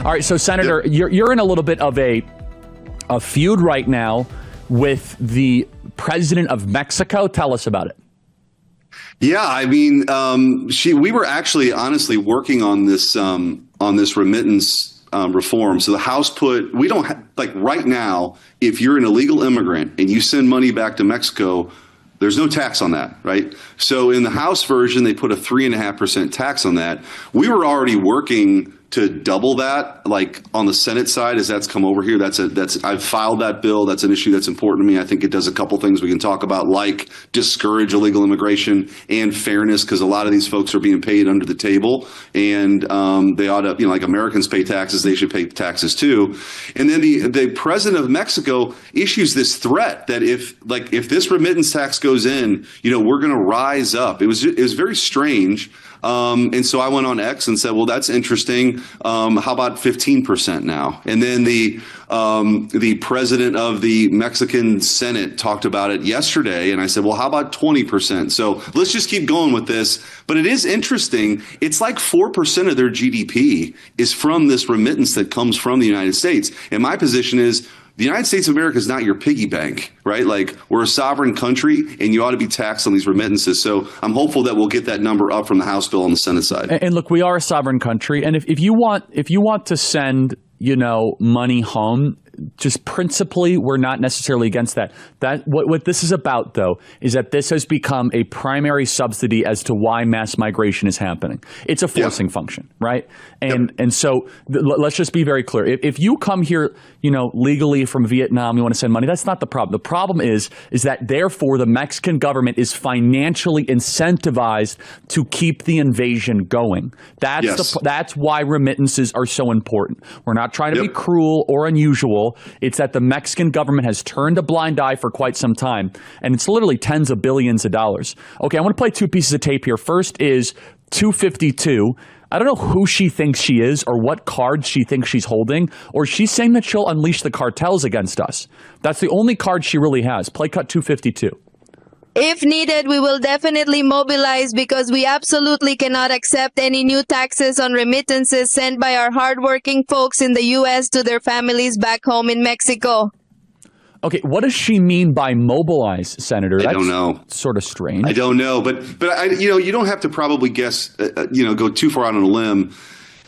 All right, so Senator, you're in a little bit of a feud right now with the president of Mexico. Tell us about it. Yeah, I mean, we were actually honestly working on this remittance reform. So the House we don't like right now, if you're an illegal immigrant and you send money back to Mexico, there's no tax on that, right? So in the House version, they put a 3.5% tax on that. We were already working to double that, like on the Senate side, as that's come over here. I've filed that bill. That's an issue that's important to me. I think it does a couple things we can talk about, like discourage illegal immigration and fairness, because a lot of these folks are being paid under the table, and they ought to, like Americans pay taxes, they should pay taxes too. And then the president of Mexico issues this threat that if this remittance tax goes in, we're going to rise up. It was very strange. And so I went on X and said, well, that's interesting. How about 15% now? And then the president of the Mexican Senate talked about it yesterday. And I said, well, how about 20%? So let's just keep going with this. But it is interesting. It's like 4% of their GDP is from this remittance that comes from the United States. And my position is, the United States of America is not your piggy bank, right? Like, we're a sovereign country, and you ought to be taxed on these remittances. So I'm hopeful that we'll get that number up from the House bill on the Senate side. And look, we are a sovereign country, and if you want to send money home, just principally, we're not necessarily against that. What this is about, though, is that this has become a primary subsidy as to why mass migration is happening. It's a forcing function, right? And so let's just be very clear. If you come here, legally from Vietnam, you want to send money, that's not the problem. The problem is that therefore the Mexican government is financially incentivized to keep the invasion going. That's why remittances are so important. We're not trying to be cruel or unusual. It's that the Mexican government has turned a blind eye for quite some time, and it's literally tens of billions of dollars. Okay, I want to play two pieces of tape here. First is 252. I don't know who she thinks she is or what card she thinks she's holding, or she's saying that she'll unleash the cartels against us. That's the only card she really has. Play cut 252. If needed, we will definitely mobilize, because we absolutely cannot accept any new taxes on remittances sent by our hardworking folks in the U.S. to their families back home in Mexico. Okay, what does she mean by mobilize, Senator? I don't know. Sort of strange. I don't know, but you don't have to probably guess, go too far out on a limb.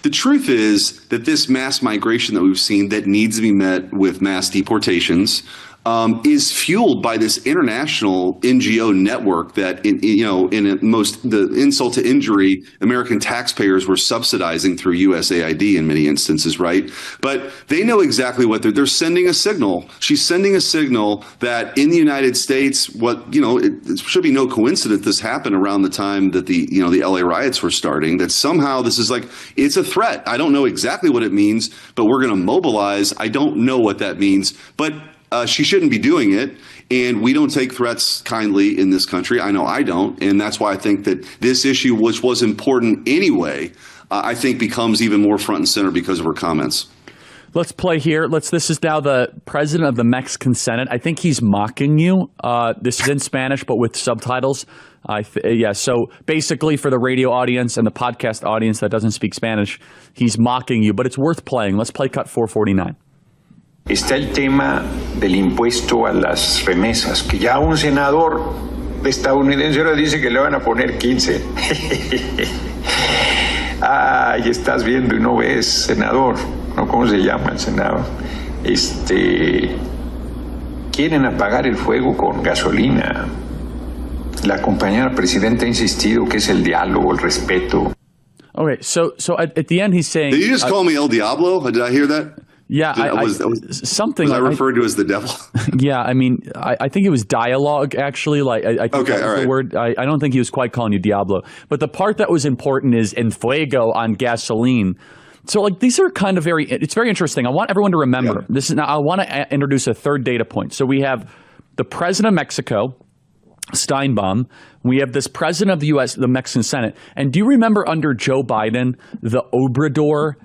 The truth is that this mass migration that we've seen that needs to be met with mass deportations is fueled by this international NGO network that, the insult to injury, American taxpayers were subsidizing through USAID in many instances, right? But they know exactly what they're sending a signal. She's sending a signal that in the United States, it should be no coincidence this happened around the time that the LA riots were starting, that somehow this is it's a threat. I don't know exactly what it means, but we're going to mobilize. I don't know what that means, but she shouldn't be doing it, and we don't take threats kindly in this country. I know I don't, and that's why I think that this issue, which was important anyway, I think becomes even more front and center because of her comments. Let's play here. This is now the president of the Mexican Senate. I think he's mocking you. This is in Spanish, but with subtitles. So basically for the radio audience and the podcast audience that doesn't speak Spanish, he's mocking you, but it's worth playing. Let's play cut 449. Está el tema del impuesto a las remesas, que ya un senador estadounidense ahora dice que le van a poner 15. Ay, estás viendo y no ves, senador, ¿no? ¿Cómo se llama el senador? Quieren apagar el fuego con gasolina. La compañera presidenta ha insistido que es el diálogo, el respeto. Okay, so at the end he's saying... Did you just call me El Diablo? Did I hear that? Yeah, something. Was I referred to as the devil? Yeah, I mean, I think it was dialogue, actually. I think that was the word. I don't think he was quite calling you Diablo. But the part that was important is en fuego on gasoline. So, these are kind of it's very interesting. I want everyone to remember this. Now, I want to introduce a third data point. So we have the president of Mexico, Steinbaum. We have this president of the U.S., the Mexican Senate. And do you remember under Joe Biden, the Obrador?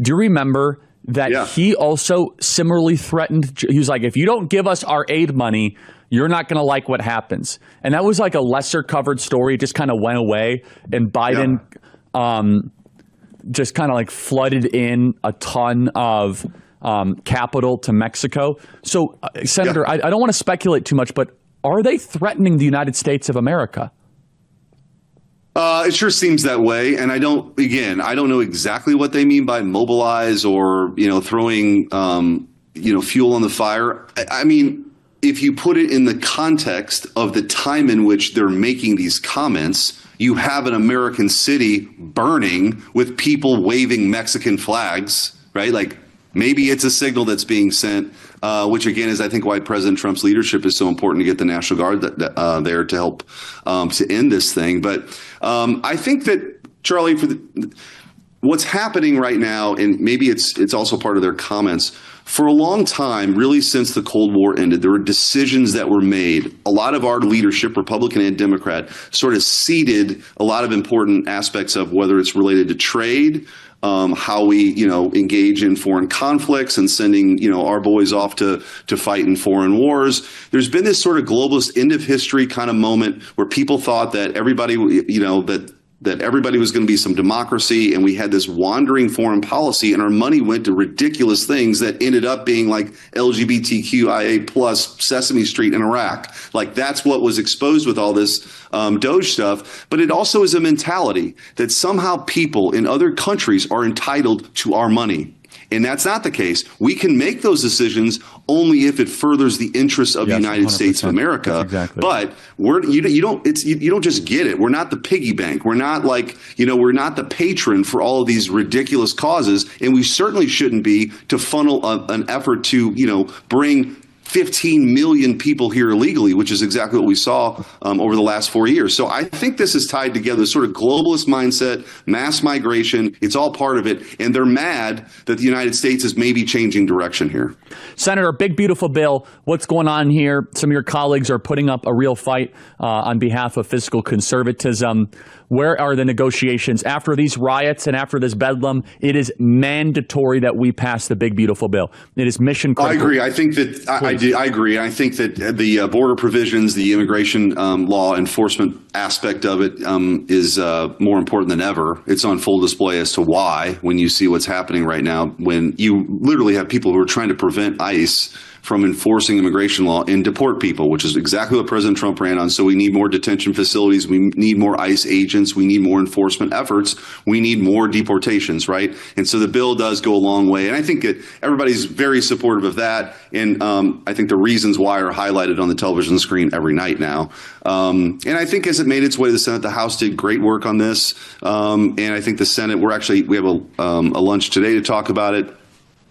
Do you remember that he also similarly threatened? He was like, if you don't give us our aid money, you're not going to like what happens. And that was like a lesser covered story. It just kind of went away. And Biden just kind of like flooded in a ton of capital to Mexico. So, Senator, I don't want to speculate too much, but are they threatening the United States of America? It sure seems that way, and I don't know exactly what they mean by mobilize or throwing fuel on the fire. I mean, if you put it in the context of the time in which they're making these comments, you have an American city burning with people waving Mexican flags, right? Like maybe it's a signal that's being sent, which again is I think why President Trump's leadership is so important to get the National Guard there to help to end this thing. But I think that, Charlie, what's happening right now, and maybe it's also part of their comments, for a long time, really since the Cold War ended, there were decisions that were made. A lot of our leadership, Republican and Democrat, sort of ceded a lot of important aspects of whether it's related to trade, how we, engage in foreign conflicts and sending, our boys off to fight in foreign wars. There's been this sort of globalist end of history kind of moment where people thought that everybody, that everybody was going to be some democracy, and we had this wandering foreign policy, and our money went to ridiculous things that ended up being like LGBTQIA plus Sesame Street in Iraq. Like that's what was exposed with all this Doge stuff. But it also is a mentality that somehow people in other countries are entitled to our money. And that's not the case. We can make those decisions only if it furthers the interests of the United 100%. States of America. Exactly. But you don't just get it. We're not the piggy bank. We're not like, we're not the patron for all of these ridiculous causes. And we certainly shouldn't be to funnel an effort to, bring 15 million people here illegally, which is exactly what we saw over the last 4 years. So I think this is tied together, sort of globalist mindset, mass migration. It's all part of it. And they're mad that the United States is maybe changing direction here. Senator, big, beautiful bill. What's going on here? Some of your colleagues are putting up a real fight on behalf of fiscal conservatism. Where are the negotiations? After these riots and after this bedlam, it is mandatory that we pass the big, beautiful bill. It is mission critical. I agree. I think that I agree. I think that the border provisions, the immigration law enforcement aspect of it is more important than ever. It's on full display as to why when you see what's happening right now, when you literally have people who are trying to prevent ICE from enforcing immigration law and deport people, which is exactly what President Trump ran on. So we need more detention facilities. We need more ICE agents. We need more enforcement efforts. We need more deportations, right? And so the bill does go a long way. And I think that everybody's very supportive of that. And I think the reasons why are highlighted on the television screen every night now. And I think as it made its way to the Senate, the House did great work on this. And I think the Senate, we have a lunch today to talk about it.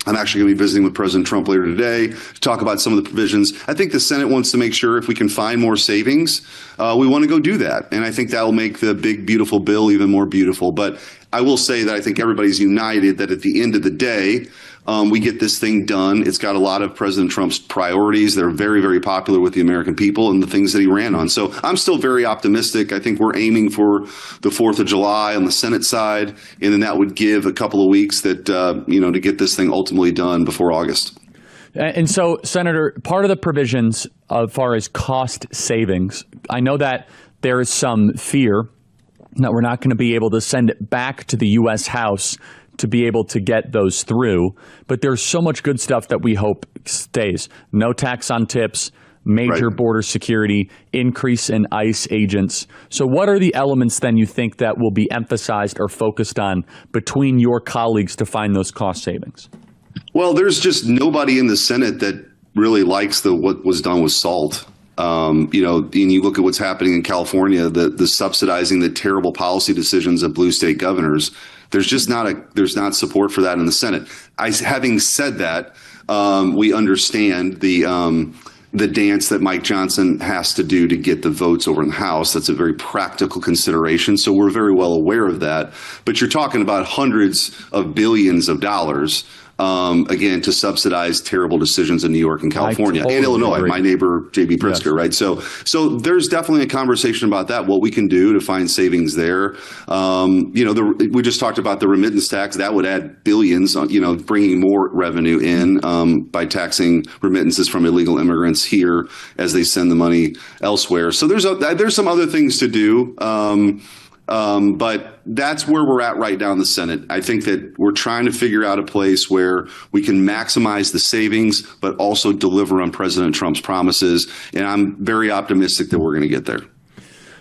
I'm actually going to be visiting with President Trump later today to talk about some of the provisions. I think the Senate wants to make sure if we can find more savings, we want to go do that. And I think that will make the big, beautiful bill even more beautiful. But I will say that I think everybody's united that at the end of the day, we get this thing done. It's got a lot of President Trump's priorities. They're very, very popular with the American people and the things that he ran on. So I'm still very optimistic. I think we're aiming for the 4th of July on the Senate side. And then that would give a couple of weeks that, to get this thing ultimately done before August. And so, Senator, part of the provisions as far as cost savings, I know that there is some fear that we're not going to be able to send it back to the U.S. House to be able to get those through. But there's so much good stuff that we hope stays. No tax on tips, major border security, increase in ICE agents. So what are the elements then you think that will be emphasized or focused on between your colleagues to find those cost savings? Well, there's just nobody in the Senate that really likes what was done with SALT. And you look at what's happening in California, the subsidizing the terrible policy decisions of blue state governors. There's not support for that in the Senate. Having said that, we understand the dance that Mike Johnson has to do to get the votes over in the House. That's a very practical consideration. So we're very well aware of that. But you're talking about hundreds of billions of dollars. Again, to subsidize terrible decisions in New York and California and Illinois, my neighbor, J.B. Pritzker, right? So there's definitely a conversation about that, what we can do to find savings there. We just talked about the remittance tax. That would add billions, bringing more revenue in by taxing remittances from illegal immigrants here as they send the money elsewhere. So there's some other things to do. But that's where we're at right now in the Senate. I think that we're trying to figure out a place where we can maximize the savings, but also deliver on President Trump's promises. And I'm very optimistic that we're going to get there.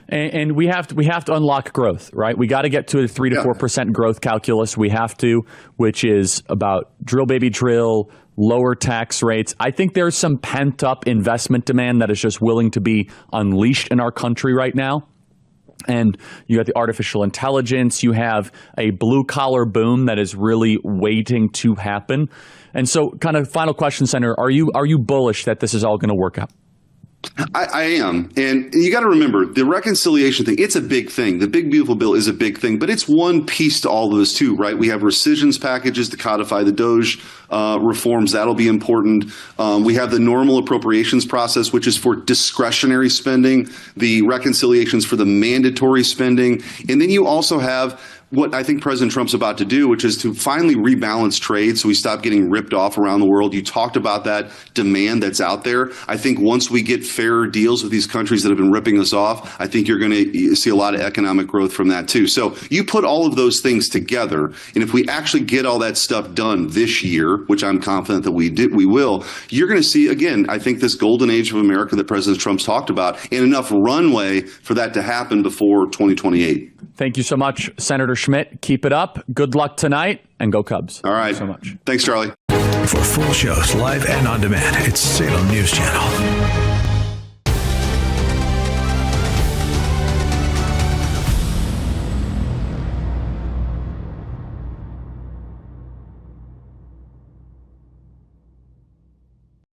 And we have to unlock growth, right? We got to get to a 3 to 4% growth calculus. We have to, which is about drill, baby, drill, lower tax rates. I think there's some pent up investment demand that is just willing to be unleashed in our country right now. And you have the artificial intelligence. You have a blue collar boom that is really waiting to happen. And so, kind of final question, Senator, are you bullish that this is all going to work out? I am. And you got to remember, the reconciliation thing, it's a big thing. The big, beautiful bill is a big thing, but it's one piece to all of this too, right? We have rescissions packages to codify the DOJ reforms. That'll be important. We have the normal appropriations process, which is for discretionary spending, the reconciliations for the mandatory spending. And then you also have what I think President Trump's about to do, which is to finally rebalance trade so we stop getting ripped off around the world. You talked about that demand that's out there. I think once we get fairer deals with these countries that have been ripping us off, I think you're going to see a lot of economic growth from that too. So you put all of those things together, and if we actually get all that stuff done this year, which I'm confident that we will, you're going to see, again, I think this golden age of America that President Trump's talked about, and enough runway for that to happen before 2028. Thank you so much, Senator Schmidt. Keep it up. Good luck tonight, and go Cubs. All right. Thanks so much. Thanks, Charlie. For full shows, live and on demand, it's Salem News Channel.